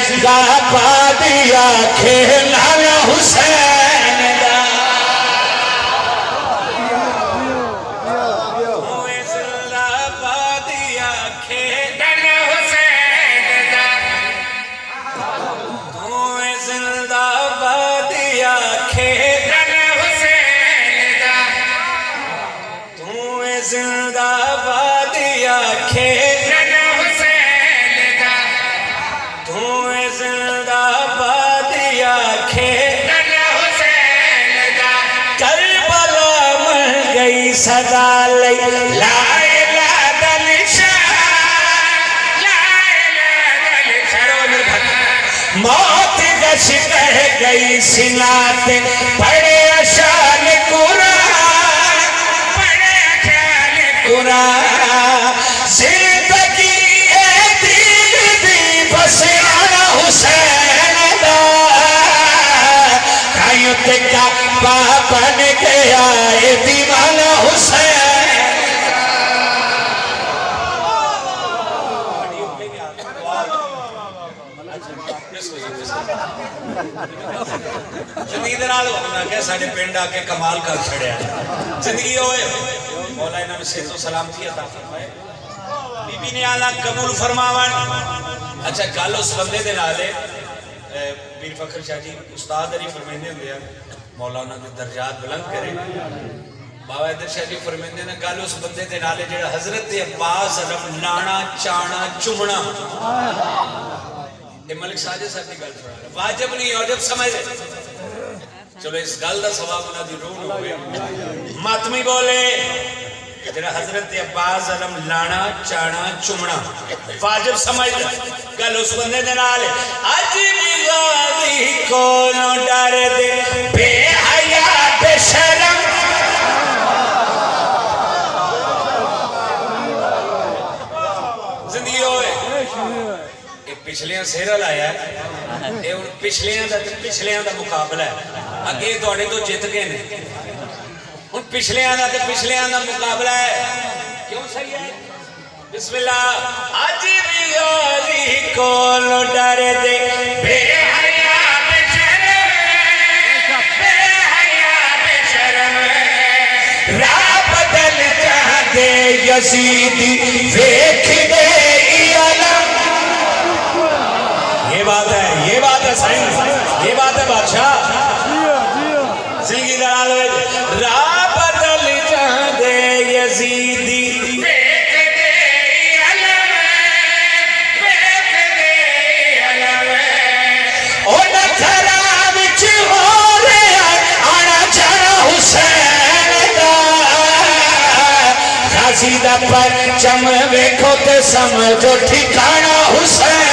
जिंदाबादिया खेलाल हुसैन दा जिंदाबादिया खेलाल हुसैन दा जिंदाबादिया खेलाल हुसैन दा जिंदाबादिया खेलाल हुसैन दा जिंदाबादिया खेलाल हुसैन दा करबला मर गई सदा लई ला इलाहा इल्लल्लाह मौत गश कह गई सिनाते पढ़े अशान कुरान जिंदगी दीन दी बसियाना हुसैन दा कायू ते काबा बन गया ये दीवाना हुसैन जिंदगी नाल होना क्या साडे पिंड आके कमाल कर छड़िया जिंदगी होए मौला इन्होंने सेहत सलामती अता फरमाए बीबी ने आला कबूल फरमावन। अच्छा गल उस बंदे दे नाल है पीर फखर शाह जी उस्ताद अली फरमाइंदे हुंदे आ मौला उन्हां दे दर्जात बुलंद करे। बाबा इधर शाह जी फरमाइंदे ने गल उस बंदे दे नाल है जेड़ा हजरत अब्बास अरब लाना चाणा चुमना ये मलिक साजिद साहब की गल सुना वाजिब नहीं वाजिब समझ चलो इस गल का सवाब उन्हां दी रूह नूं होवे मातमी बोले जेड़ा हजरत अब्बास अलम लाना चाणा चुमना वाजिब समझ गल उस बंदे दे नाल अज भी गाजी कोलों डर दे बेहया बेशरम जिंदगी होए पिछलियां सेहरा लाया पिछलियां दा मुकाबला है अगे तुहाडे तो जित गए ने हुण पिछलियां दा मुकाबला है क्यों सही है बिस्मिल्लाह अज भी गाजी कोल डर दे बेहया बेशरम राह बदल जांदे यजीदी वेख दे ये बात है सही ये बात है बादशाह जिंदगी राह बदल जांदे यजीदी परचम वेखो ते समझो ठिकाना हुसैन